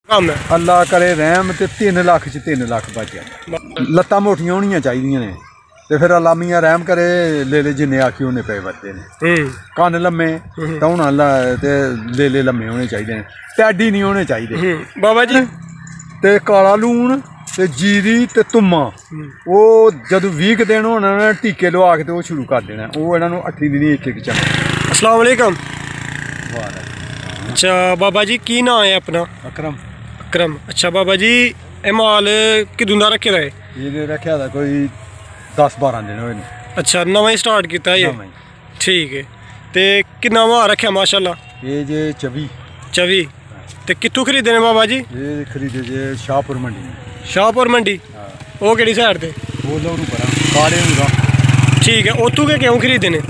ਕੰਮ ਹੈ। ਅੱਲਾ ਕਰੇ ਰਹਿਮ ਤੇ 3 ਲੱਖ ਚ 3 ਲੱਖ ਬਚ ਜਾਂਦਾ। ਲੱਤਾਂ ਮੋਟੀਆਂ ਹੋਣੀਆਂ ਚਾਹੀਦੀਆਂ ਨੇ ਤੇ ਫਿਰ ਅੱਲਾ ਮੀਆਂ ਰਹਿਮ ਕਰੇ ਲੇਲੇ ਜਿੰਨੇ ਆਖੀ ਉਹਨੇ ਪਏ ਵੱਧਦੇ ਨੇ। ਕੰਨ ਲੰਮੇ ਤਾਂ ਹੁਣ ਤੇ ਲੇਲੇ ਲੰਮੇ ਹੋਣੇ ਚਾਹੀਦੇ ਨੇ, ਟੈਡੀ ਨਹੀਂ ਹੋਣੇ ਚਾਹੀਦੇ ਬਾਬਾ ਜੀ। ਤੇ ਕਾਲਾ ਲੂਣ ਤੇ ਜੀਰੀ ਤੇ ਤੁੰਮਾ ਉਹ ਜਦੋਂ 20 ਦਿਨ ਹੋਣਾ ਉਹਨਾਂ ਨੇ ਟੀਕੇ ਲਵਾ ਕੇ ਤੇ ਉਹ ਸ਼ੁਰੂ ਕਰ ਦੇਣਾ। ਉਹ ਇਹਨਾਂ ਨੂੰ 8 ਦਿਨ ਇੱਕ ਇੱਕ ਚਮਚ। अस्सलाम वालेकुम। अच्छा बाबा जी की नाम है अपना? अकरम। अकरम। अच्छा बाबा जी ये माल किदों दा रखे दा है? ये रखा था कोई 10-12 दिन हुए ने। अच्छा नवा ही स्टार्ट किया ये? ठीक है। ते कितना माल रखा माशाल्लाह? ये जे 24 ते कित्थों खरीदे ने बाबा जी? ये खरीदे जे शाहपुर मंडी में। शाहपुर मंडी? वो केड़ी साइड ते? वो लोरू परा काले होगा। ठीक है। उतों के क्यों खरीदे ने?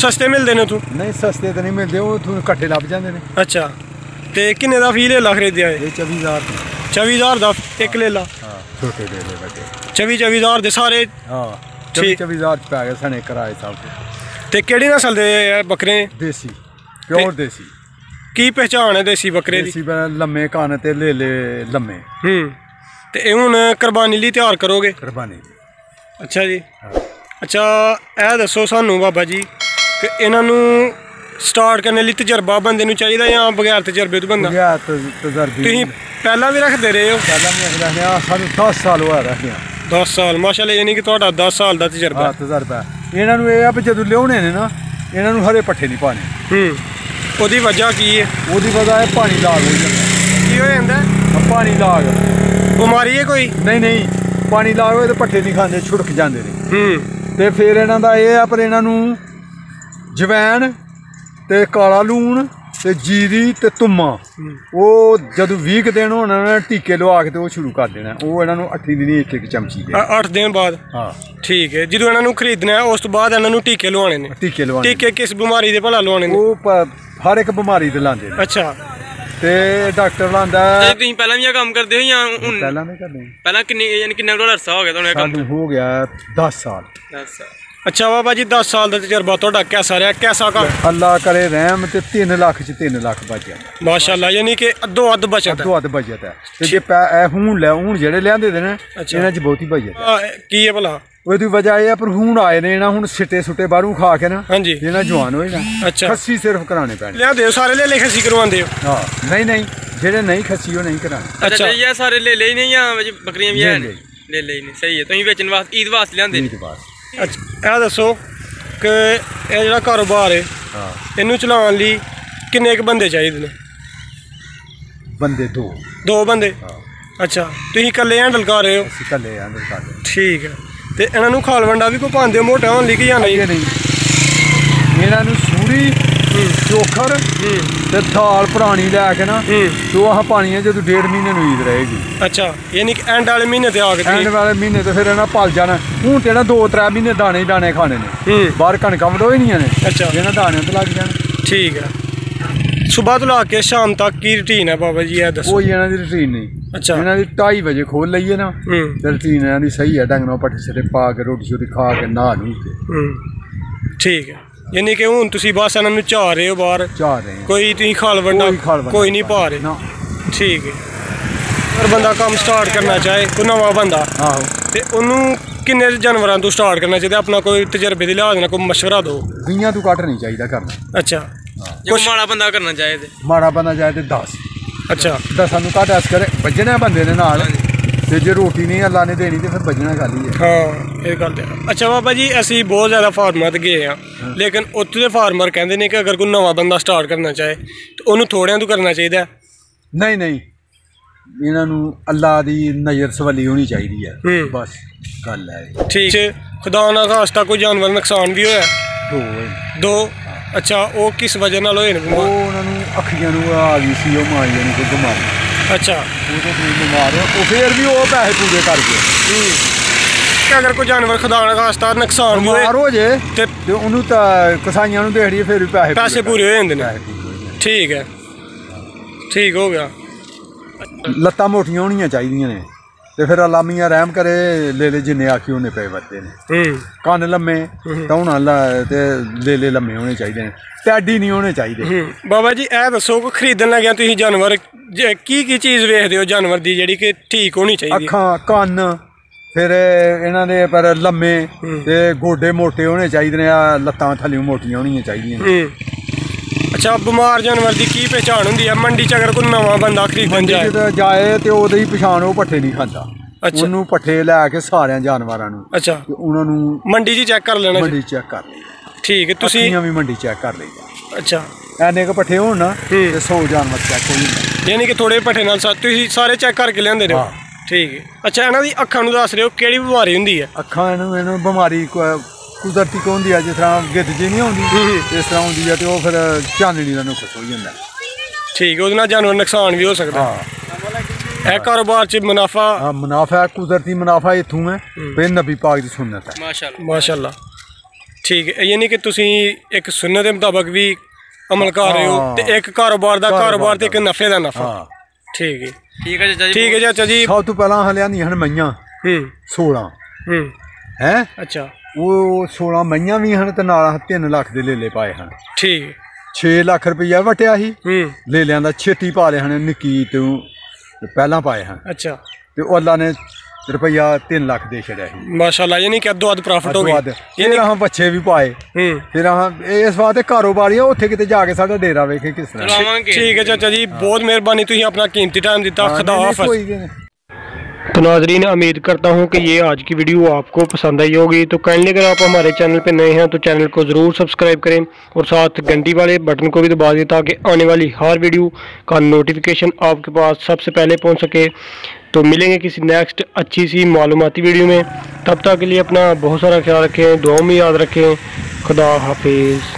सस्ते मिलते ने तू? नहीं सस्ते तो नहीं मिलते, वो तू कट्टे लभ जाते हैं। अच्छा ते किन्ने दा फी लेला खरीदया है? 24,000 24,000 दा एक लेला? हाँ छोटे ले ले बड़े 24,000 दे सारे? हाँ 24,000 पै गए सने कराए सब। ते केड़ी नस्ल दे बकरे? देसी प्योर देसी। की पहचान है देसी बकरे दी? देसी लम्मे कान ते ले लम्मे। ते हुण कुर्बानी लई तैयार करोगे? कुर्बानी। अच्छा जी। अच्छा ए दसो सानू बाबा जी कि इन्हों स्टार्ट करने लिए तजर्बा बंदे नूं चाहिदा या बगैर तजर्बे तो बंदा? बगैर तजर्बे। तुसीं पहला भी रखते रहे हो? पहला भी रखते हैं, सानूं 10 साल होया रखदे। 10 साल माशाअल्लाह, यानी कि तुहाडा 10 साल दा तजर्बा? हाँ तजर्बा। इन्हां नूं इह आ भी जदों लियाउने ने ना इन्हां नूं हरे पट्ठे नहीं पाने। ओदी वजह की है? ओदी वजह है पानी लाग हो जांदा। की हो जांदा? पानी लाग। बीमारी है कोई? नहीं पानी लाग होए ते पट्ठे नहीं खांदे, छुड़क जांदे ने। ਤੇ ਫਿਰ ਇਹਨਾਂ ਦਾ ਇਹ ਆ ਪਰ ਇਹਨਾਂ ਨੂੰ ਜਵੈਣ ਤੇ ਕਾਲਾ ਲੂਣ ਤੇ ਜੀਰੀ ਤੇ ਤੁੰਮਾ ਉਹ ਜਦੋਂ 20 ਦਿਨ ਹੋਣਾ ਉਹਨਾਂ ਨੇ ਟੀਕੇ ਲਵਾ ਕੇ ਤੇ ਉਹ ਸ਼ੁਰੂ ਕਰ ਦੇਣਾ। ਉਹ ਇਹਨਾਂ ਨੂੰ 8 ਦਿਨ ਇੱਕ ਇੱਕ ਚਮਚੀ ਦੇ 8 ਦਿਨ ਬਾਅਦ? ਹਾਂ ਠੀਕ ਹੈ। ਜਦੋਂ ਇਹਨਾਂ ਨੂੰ ਖਰੀਦਣਾ ਉਸ ਤੋਂ ਬਾਅਦ ਇਹਨਾਂ ਨੂੰ ਟੀਕੇ ਲਵਾਉਣੇ ਨੇ? ਟੀਕੇ ਲਵਾਉਣੇ। ਟੀਕੇ ਕਿਸ ਬਿਮਾਰੀ ਦੇ ਭਲਾ ਲਵਾਉਣੇ ਨੇ? ਉਹ ਹਰ ਇੱਕ ਬਿਮਾਰੀ ਦੇ ਲਾਉਂਦੇ ਨੇ। ਅੱਛਾ ਤੇ ਡਾਕਟਰ ਲਾਂਦਾ। ਤੁਸੀਂ ਪਹਿਲਾਂ ਵੀ ਇਹ ਕੰਮ ਕਰਦੇ ਹੋ ਜਾਂ ਹੁਣ? ਪਹਿਲਾਂ ਨਹੀਂ ਕਰਦੇ। ਪਹਿਲਾਂ ਕਿੰਨਾ ਕੁ ਅਰਸਾ ਹੋ ਗਿਆ ਤੁਹਾਨੂੰ ਇਹ ਕੰਮ? ਸਾਨੂੰ ਹੋ ਗਿਆ 10 ਸਾਲ। 10 ਸਾਲ। अच्छा बाबा जी 10 साल का तजर्बा तुहाडा कैसा रहा? कैसा काम? अल्लाह करे रहम ते 3 लाख च 3 लाख बच जाता माशाअल्लाह, यानी कि अद्धो अद्ध बचत है। अद्धो अद्ध बचत है ते जे हुण जेड़े लियांदे ने इन्हां च बहुती बचत है। की है भला? ओदी वजह यह पर हुण आए ने ना हुण सिट्टे सुट्टे बाहरों खा के ना। हां जी। इन्हां जवान होए ना। अच्छा खस्सी सिर्फ कराने पैने। लियांदे सारे ले खस्सी करवांदे हो? हां नहीं जेड़े नहीं खस्सी वो नहीं कराने। अच्छा ये सारे ले ही नहीं या बकरियां भी हैं? ले ही नहीं। सही है। तुसीं बेचण वास्ते ईद वास्ते लियांदे? ईद वास्ते। अच्छा ए दसो कि यह जो कारोबार है इनू चलाने लिए किन्ने क बंदे चाहिए ने? बंदे 2 बंदे। अच्छा तुसीं कल्ले हैंडल कर रहे हो? कल्ले हैंडल कर रहे। ठीक है। ते इन्हां नूं खाल वंडा भी कोई पांदे हो मोटा होने लई कि जां नहीं? इन्हां नूं सूरी चोखर ते थाल पुरानी लैके ना तो आह पानी है जदों 1.5 महीने नूं ईद रहेगी। अच्छा यानी कि एंड वाले महीने ते आ गए? एंड वाले महीने तो फिर इन्हां पल जाना। हुण ते ना 2-3 महीने दाने ही दाने खाने ने। बाहर कणकां वडोई नहीं ने। अच्छा इन्हां दाने ते लग जाने। ठीक है। सुबह तो लाके शाम तक की रूटीन है बाबा जी? दसो। कोई इन्हां दी रूटीन नहीं। अच्छा इन्हां दी 2:30 बजे खोल लईए ना ते रूटीन इन्हां दी सही है। डंगरों पट्ठे सिरे पा के रोटी शोटी खा के नहा नूह के। ठीक है। यानी कि हुण तुसीं बस इन्हां नूं चाह रहे हो बाहर? चाह रहे हैं। कोई तुसीं खाल वंडा कोई नहीं पा रहे? ठीक है। अगर बंदा काम स्टार्ट करना चाहे कोई नवा बंदा ते उन्नू किन्ने जानवरां तो स्टार्ट करना चाहिए? अपना कोई तजर्बे के लिहाज नाल कोई मशवरा दो। 20 तो घट नहीं चाहिए करना। अच्छा जो माड़ा बंदा करना चाहे ते? माड़ा बंदा चाहे तो 10। अच्छा 10 नूं घट अस करे बजने बंदे ने नाल ते जे रोटी नहीं अल्लाह ने देनी तो फिर बजना खाली है। हाँ ये गल है। अच्छा बाबा जी असीं बहुत ज़्यादा फार्मर ते गए हैं लेकिन उत्थे दे फार्मर कहंदे ने कि अगर कोई नवा बंदा स्टार्ट करना चाहे तो उन्होंने थोड़ियां तो करना चाहिए? नहीं इन्हां नूं अल्लाह दी नज़र सवली होनी चाहिए है। बस गल है। ठीक है। खुदा ना खास्ता कोई जानवर नुकसान भी होया? 2। अच्छा वो किस वजह नाल होए ने? वो उन्हां नूं अखियां नूं आ गई सी ओ माई ने कोई बीमारी। अच्छा वो तो बीमार हो फिर भी वो पैसे पूरे कर गए। अगर कोई जानवर खुदा ना खास्ता नुकसान भी हो जाए ते उन्होंने कसाइयां नूं देड़िए फिर भी पैसे पूरे हो जांदे ने। ठीक है। ठीक हो गया। लत्तां मोटियां होनियां चाहिदियां ने ਤੇ ਫਿਰ ਅੱਲਾ ਮੀਆਂ ਰਹਿਮ ਕਰੇ ਲੇਲੇ ਜਿੰਨੇ ਆਖੀ ਉਹਨੇ ਪਏ ਵੱਧਦੇ ਨੇ ਕੰਨ ਲੰਮੇ ਧੌਣਾ ਤੇ ਲੇਲੇ ਲੰਮੇ ਹੋਣੇ ਚਾਹੀਦੇ ਨੇ ਟੈਡੀ ਨਹੀਂ ਹੋਣੇ ਚਾਹੀਦੇ ਬਾਬਾ ਜੀ ਇਹ ਦੱਸੋ ਕਿ ਖਰੀਦਣ ਲੱਗਿਆ ਤੁਸੀਂ ਜਾਨਵਰ ਕੀ ਚੀਜ਼ ਵੇਖਦੇ ਹੋ ਜਾਨਵਰ ਦੀ ਜਿਹੜੀ ਕਿ ਠੀਕ ਹੋਣੀ ਚਾਹੀਦੀ ਅੱਖਾਂ ਕੰਨ ਫਿਰ ਇਹਨਾਂ ਦੇ ਪਰ ਲੰਮੇ ਤੇ ਗੋਡੇ ਮੋਟੇ ਹੋਣੇ ਚਾਹੀਦੇ ਨੇ ਆ ਲੱਤਾਂ ਥੱਲੇ ਮੋਟੀਆਂ ਹੋਣੀਆਂ ਚਾਹੀਦੀਆਂ ਅੱਛਾ ਬਿਮਾਰ ਜਾਨਵਰ ਦੀ ਕੀ ਪਹਿਚਾਣ ਹੁੰਦੀ ਹੈ ਮੰਡੀ 'ਚ ਅਗਰ ਕੋਈ ਨਵਾਂ ਬੰਦਾ ਖਰੀਦਣ ਜਾਏ ਤੇ ਉਹਦੀ ਪਛਾਣ ਉਹ ਪੱਠੇ ਨਹੀਂ ਖਾਂਦਾ ਉਹਨੂੰ ਪੱਠੇ ਲੈ ਕੇ ਸਾਰਿਆਂ ਜਾਨਵਰਾਂ ਨੂੰ ਅੱਛਾ ਉਹਨਾਂ ਨੂੰ ਮੰਡੀ 'ਚ ਚੈੱਕ ਕਰ ਲੈਣਾ ਮੰਡੀ ਚੈੱਕ ਕਰ ਲਈ ਠੀਕ ਹੈ ਤੁਸੀਂ ਵੀ ਮੰਡੀ ਚੈੱਕ ਕਰ ਲਈ ਅੱਛਾ ਐਨੇ ਕੁ ਪੱਠੇ ਹੋਣ ਨਾ ਤੇ 100 ਜਾਨਵਰ ਚੈੱਕ ਹੋ ਜਾਂਦਾ ਯਾਨੀ ਕਿ ਥੋੜੇ ਪੱਠੇ ਨਾਲ ਤੁਸੀਂ ਸਾਰੇ ਚੈੱਕ ਕਰਕੇ ਲਿਆਂਦੇ ਹੋ ਠੀਕ ਹੈ ਅੱਛਾ ਇਹਨਾਂ ਦੀ ਅੱਖਾਂ ਨੂੰ ਦੱਸ ਰਹੇ ਹੋ ਕਿਹੜੀ ਬਿਮਾਰੀ ਹੁੰਦੀ ਹੈ ਅੱਖਾਂ ਇਹਨੂੰ ਬਿਮਾਰੀ ਕੁਦਰਤੀ ਕੋ ਹੁੰਦੀ ਆ ਜਿਸ ਤਰ੍ਹਾਂ ਗਿੱਧ ਜੀ ਨਹੀਂ ਆਉਂਦੀ ਇਸ ਤਰ੍ਹਾਂ ਹੁੰਦੀ ਆ ਤੇ ਉਹ ਫਿਰ ਚਾਨਣੀ ਦਾ ਨੁਕਸ ਹੋ ਜਾਂਦਾ ਠੀਕ ਉਹਦੇ ਨਾਲ ਜਾਨਵਰ ਨੁਕਸਾਨ ਵੀ ਹੋ ਸਕਦਾ ਇਹ ਕਾਰੋਬਾਰ 'ਚ ਮੁਨਾਫਾ ਕੁਦਰਤੀ ਮੁਨਾਫਾ ਇੱਥੋਂ ਹੈ ਫਿਰ ਨਬੀ ਪਾਕ ਦੀ ਸੁਨਨਤ ਹੈ ਮਾਸ਼ਾਅੱਲਾ ਠੀਕ ਹੈ ਯਾਨੀ ਕਿ ਤੁਸੀਂ ਇੱਕ ਸੁਨਨਤ ਦੇ ਮੁਤਾਬਕ ਵੀ ਅਮਲ ਕਰ ਰਹੇ ਹੋ ਤੇ ਇੱਕ ਕਾਰੋਬਾਰ ਤੇ ਇੱਕ ਨਫੇ ਦਾ ਨਫਾ ਠੀਕ ਹੈ ਚਾਚਾ ਜੀ ਸਭ ਤੋਂ ਪਹਿਲਾਂ ਹਲਿਆਂਦੀਆਂ ਹਨ ਮਈਆਂ 16 ਹੈ ਅੱਛਾ ਉਹ 16 ਮਈਆਂ ਵੀ ਹਨ ਤੇ ਨਾਲ 3 ਲੱਖ ਦੇ ਲੇਲੇ ਪਾਏ ਹਨ ਠੀਕ 6 ਲੱਖ ਰੁਪਈਆ ਵਟਿਆ ਸੀ ਲੇਲਿਆਂ ਦਾ ਛੇਤੀ ਪਾ ਲਏ ਹਨ ਨਿੱਕੀ ਤੋਂ ਪਹਿਲਾਂ ਪਾਏ ਹਨ ਅੱਛਾ ਤੇ ਉਹ ਅੱਲਾ ਨੇ ਰੁਪਈਆ 3 ਲੱਖ ਦੇ ਛੜਿਆ ਸੀ ਮਾਸ਼ਾਅੱਲਾ ਯਾਨੀ ਕਿ ਅੱਧੋ ਅੱਧ ਪ੍ਰੋਫਿਟ ਹੋ ਗਿਆ ਫਿਰ ਆਹ ਬੱਚੇ ਵੀ ਪਾਏ ਫਿਰ ਆਹ ਇਸ ਵਾਸਤੇ ਕਾਰੋਬਾਰੀ ਆ ਉੱਥੇ ਕਿਤੇ ਜਾ ਕੇ ਸਾਡਾ ਡੇਰਾ ਵੇਖੇ ਕਿਸ ਤਰ੍ਹਾਂ ठीक है चाचा जी बहुत मेहरबानी तुझे अपना कीमती टाइम दिता खुदा हाफिज़। तो नाजरीन उम्मीद करता हूँ कि ये आज की वीडियो आपको पसंद आई होगी। तो काइंडली अगर आप हमारे चैनल पर नए हैं तो चैनल को ज़रूर सब्सक्राइब करें और साथ घंटी वाले बटन को भी दबा दें ताकि आने वाली हर वीडियो का नोटिफिकेशन आपके पास सबसे पहले पहुँच सके। तो मिलेंगे किसी नेक्स्ट अच्छी सी मालूमाती वीडियो में, तब तक के लिए अपना बहुत सारा ख्याल रखें, दुआओं में याद रखें। खुदा हाफिज़।